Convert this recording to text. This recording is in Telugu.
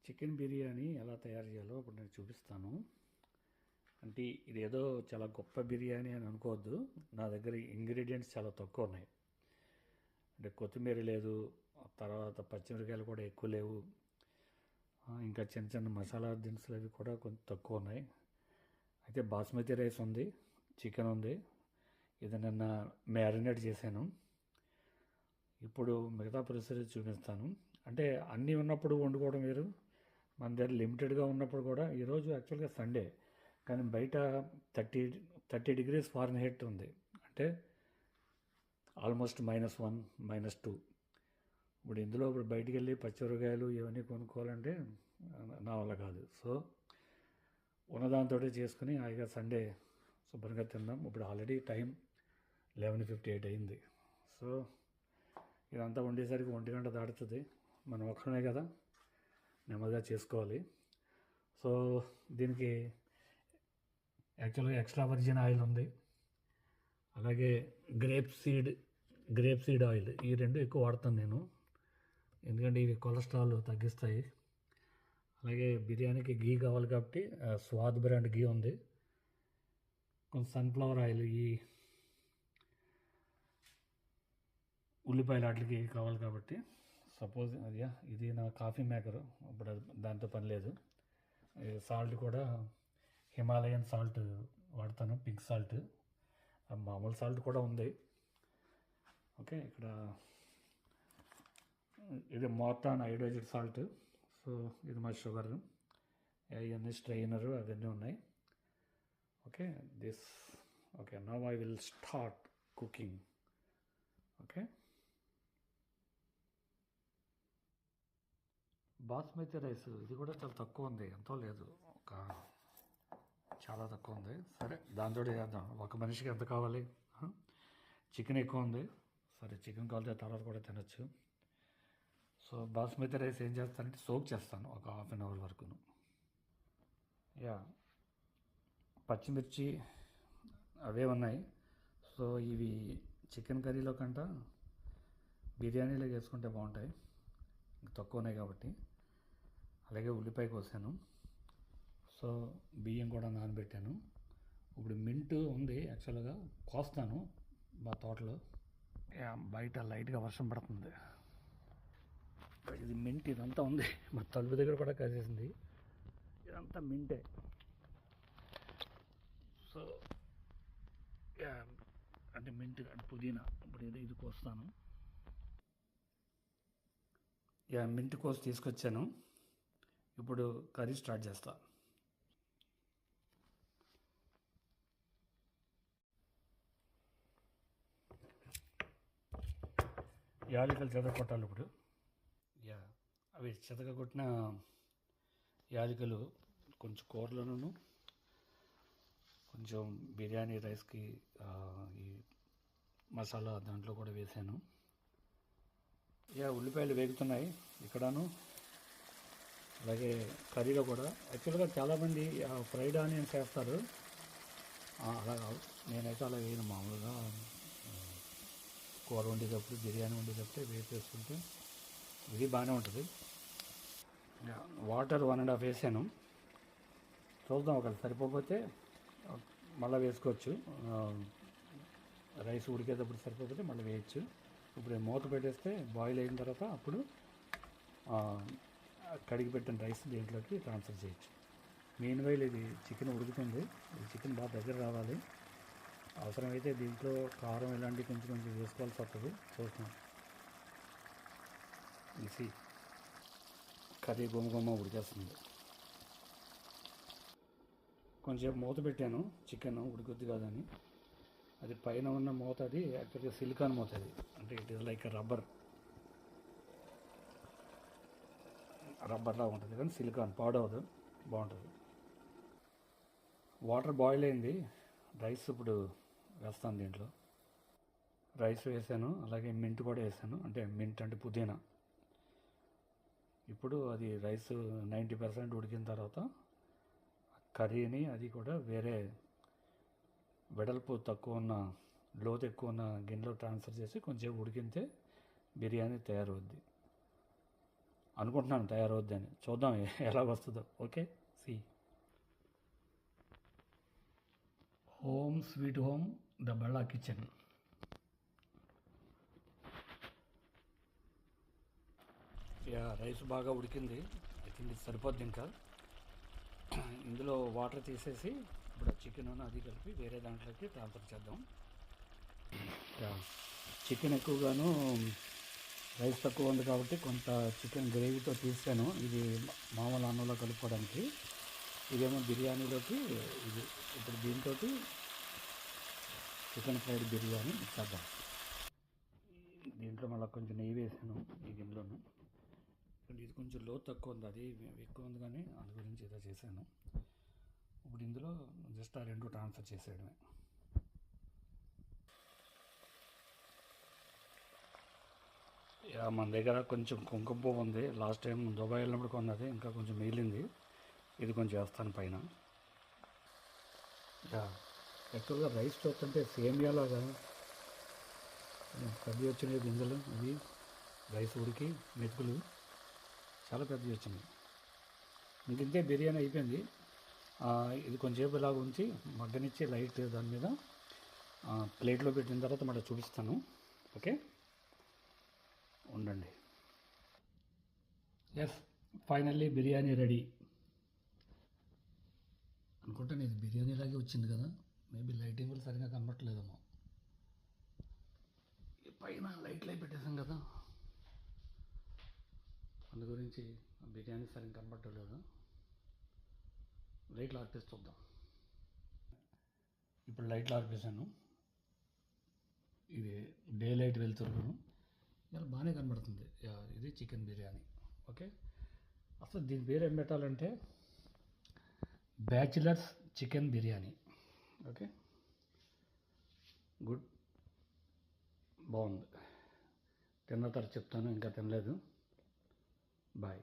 చికెన్ బిర్యానీ ఎలా తయారు చేయాలో ఇప్పుడు నేను చూపిస్తాను. అంటే ఇది ఏదో చాలా గొప్ప బిర్యానీ అని అనుకోవద్దు. నా దగ్గర ఇంగ్రీడియంట్స్ చాలా తక్కువ ఉన్నాయి. అంటే కొత్తిమీర లేదు, తర్వాత పచ్చిమిరకాయలు కూడా ఎక్కువ లేవు, ఇంకా చిన్న చిన్న మసాలా దినుసులు అవి కూడా కొంచెం తక్కువ ఉన్నాయి. అయితే బాస్మతి రైస్ ఉంది, చికెన్ ఉంది. ఇది నిన్న మ్యారినేట్ చేశాను. ఇప్పుడు మిగతా ప్రొసీజర్ చూపిస్తాను. అంటే అన్నీ ఉన్నప్పుడు వండుకోవడం వేరు, మన దగ్గర లిమిటెడ్గా ఉన్నప్పుడు కూడా. ఈరోజు యాక్చువల్గా సండే, కానీ బయట 30 ఫారెన్హీట్ ఉంది. అంటే ఆల్మోస్ట్ -1 -2. ఇప్పుడు ఇందులో ఇప్పుడు బయటికి వెళ్ళి పచ్చిమిరకాయలు ఇవన్నీ కొనుక్కోవాలంటే నా వల్ల కాదు. సో ఉన్నదాంతో చేసుకుని హాయిగా సండే శుభ్రంగా తిందాం. ఇప్పుడు ఆల్రెడీ టైం 11:58 అయింది. సో ఇదంతా వండేసరికి 1 గంట దాటుతుంది. మనం ఒక్కనే కదా, నెమ్మదిగా చేసుకోవాలి. సో దీనికి యాక్చువల్గా ఎక్స్ట్రా వర్జిన్ ఆయిల్ ఉంది, అలాగే గ్రేప్ సీడ్ ఆయిల్. ఈ రెండు ఎక్కువ వాడతాను నేను, ఎందుకంటే ఇవి కొలెస్ట్రాల్ తగ్గిస్తాయి. అలాగే బిర్యానీకి గీ కావాలి కాబట్టి స్వాద్ బ్రాండ్ గీ ఉంది. కొంచెం సన్ఫ్లవర్ ఆయిల్, ఈ ఉల్లిపాయలు వాటికి కావాలి కాబట్టి. సపోజ్ ఇది నా కాఫీ మేకరు, ఇప్పుడు దాంతో పని లేదు. సాల్ట్ కూడా హిమాలయన్ సాల్ట్ వాడతాను, పింక్ సాల్ట్. మామూలు సాల్ట్ కూడా ఉంది. ఓకే, ఇక్కడ ఇది మోర్టాన్ అయోడైజ్డ్ సాల్ట్. సో ఇది మా షుగర్, ఇవన్నీ స్ట్రెయినరు అవన్నీ ఉన్నాయి. Okay, now I will start cooking. Okay, basmati rice ఇది కూడా చాలా తక్కువ ఉంది, ఎంతో లేదు, చాలా తక్కువ ఉంది. సరే దాంతో చేద్దాం. ఒక మనిషికి ఎంత కావాలి? చికెన్ ఎక్కువ ఉంది. సరే చికెన్ కావాలితే తర్వాత కూడా తినచ్చు. సో బాస్మతి రైస్ ఏం చేస్తానంటే సోక్ చేస్తాను ఒక ½ అన్ అవర్ వరకును. పచ్చిమిర్చి అవే ఉన్నాయి. సో ఇవి చికెన్ కర్రీలో కంట బిర్యానీలో వేసుకుంటే బాగుంటాయి, తక్కువ ఉన్నాయి కాబట్టి. అలాగే ఉల్లిపాయ కోసాను. సో బియ్యం కూడా నానబెట్టాను. ఇప్పుడు మింట్ ఉంది, యాక్చువల్గా కోస్తాను మా తోటలో. బయట లైట్గా వర్షం పడుతుంది. ఇది మింట్ ఇదంతా ఉంది, మా తలుపు దగ్గర కూడా కాసేసింది. ఇదంతా మింటే. సో అంటే మింట్ అంటే పుదీనా. ఇప్పుడు ఇది కోస్తాను. మింట్ కోసి తీసుకొచ్చాను. ఇప్పుడు కర్రీ స్టార్ట్ చేస్తా. యాలకులు చెదగొట్టాలి ఇప్పుడు. అవి చెదగొట్టిన యాలకులు కొంచెం కూరలోనూ, కొంచెం బిర్యానీ రైస్కి ఈ మసాలా దాంట్లో కూడా వేసాను. ఉల్లిపాయలు వేగుతున్నాయి ఇక్కడను. అలాగే కర్రీలో కూడా యాక్చువల్గా చాలామంది ఫ్రైడ్ ఆనియన్స్ వేస్తారు. అలా నేనైతే అలా వేయను. మామూలుగా కూర వండేటప్పుడు, బిర్యానీ వండేటప్పుడు వేసుకుంటే ఇది బాగానే ఉంటుంది. వాటర్ 1.5 వేసాను. చూద్దాం, ఒకవేళ సరిపోకపోతే మళ్ళీ వేసుకోవచ్చు. రైస్ ఉడికేటప్పుడు సరిపోకపోతే మళ్ళీ వేయచ్చు. ఇప్పుడు మూత పెట్టేస్తే బాయిల్ అయిన తర్వాత అప్పుడు కడిగి పెట్టిన రైస్ దీంట్లోకి ట్రాన్స్ఫర్ చేయొచ్చు. మెయిన్ వైల్ ఇది చికెన్ ఉడుకుతుంది. ఇది చికెన్ బాగా దగ్గర రావాలి. అవసరమైతే దీంట్లో కారం ఇలాంటివి కొంచెం కొంచెం వేసుకోవాల్సి వస్తుంది. చూస్తున్నాం, ఇది కర్రీ గుమ్మ ఉడికేస్తుంది. కొంచెం మూత పెట్టాను, చికెన్ ఉడుకుద్ది కాదని. అది పైన ఉన్న మూత, అది యాక్చువల్గా సిలికాన్ మూత. అది అంటే ఇట్ ఈస్ లైక్ రబ్బర్లా ఉంటుంది, కానీ సిలికాన్ పాడవదు, బాగుంటుంది. వాటర్ బాయిల్ అయింది. రైస్ ఇప్పుడు వేస్తాను దీంట్లో. రైస్ వేసాను, అలాగే మింట్ కూడా వేసాను. అంటే మింట్ అంటే పుదీనా. ఇప్పుడు అది రైస్ 90% ఉడికిన తర్వాత కర్రీని అది కూడా వేరే వెడల్పు తక్కువ ఉన్న, లోతు ఎక్కువ ఉన్న గిన్నెలో ట్రాన్స్ఫర్ చేసి కొంచెం ఉడికితే బిర్యానీ తయారవుద్ది. అనుకుంటున్నాను తయారవుద్దని. చూద్దాం ఎలా వస్తుందో. Okay, see home sweet home the Balla kitchen. Yeah, rice బాగా ఉడికింది. ఐ థింక్ ఇది సరిపోద్ది. ఇంకా ఇందులో వాటర్ తీసేసి ఇప్పుడు చికెన్ అది కలిపి వేరే దాంట్లోకి ట్రాన్స్ఫర్ చేద్దాం. యా, చికెన్ ఎక్కువగాను రైస్ తక్కువ ఉంది కాబట్టి కొంత చికెన్ గ్రేవీతో తీసాను. ఇది మామూలు అన్నంలో కలుపుకోవడానికి. ఇదేమో బిర్యానీలోకి. ఇది ఇప్పుడు దీంతో చికెన్ ఫ్రైడ్ బిర్యానీ చేద్దాం. దీంట్లో మళ్ళీ కొంచెం నెయ్యి వేసాను ఈ గిన్నెలోను. ఇది కొంచెం లో తక్కువ ఉంది, అది ఎక్కువ ఉంది, కానీ అందు గురించి ఏదో చేశాను. ఇప్పుడు ఇందులో జస్ట్ ఆ రెండు ట్రాన్స్ఫర్ చేసేయడమే. మన దగ్గర కొంచెం కుంకుమ పువ్వు ఉంది. లాస్ట్ టైం దుబాయ్ వెళ్ళినప్పుడు కొన్నది, ఇంకా కొంచెం మిగిలింది. ఇది కొంచెం వేస్తాను పైన. ఎక్కువగా రైస్ చూస్తుంటే సేమియాలాగా పెద్దవి వచ్చినాయి గింజలు. ఇవి రైస్ ఉడికి మెతుకులు చాలా పెద్దవి వచ్చినాయి. ఇంకంతే, బిర్యానీ అయిపోయింది. ఇది కొంచెంసేపు ఇలాగ ఉంచి మగ్గనిచ్చి లైట్ దాని మీద ప్లేట్లో పెట్టిన తర్వాత మళ్ళీ చూపిస్తాను. ఓకే, ఉండండి. ఎస్, ఫైనల్లీ బిర్యానీ రెడీ అనుకుంటాను. ఇది బిర్యానీ లాగే వచ్చింది కదా. మేబీ లైటింగ్ కూడా సరిగా కనబట్టలేదేమో. పైన లైట్లు అయి పెట్టేసాం కదా, అందు గురించి బిర్యానీ సరిగ్గా కనబట్టలేదు. లైట్లు ఆర్పేసి చూద్దాం. ఇప్పుడు లైట్లు ఆర్పేసాను. ఇది డే లైట్ వెళ్తున్నాను. ఇలా బాగానే కనబడుతుంది. ఇది చికెన్ బిర్యానీ. ఓకే, అసలు దీని పేరు ఏం పెట్టాలంటే bachelors chicken biryani. Okay, good, బాగుంది. తిన్న తర్వాత చెప్తాను, ఇంకా తినలేదు. బాయ్.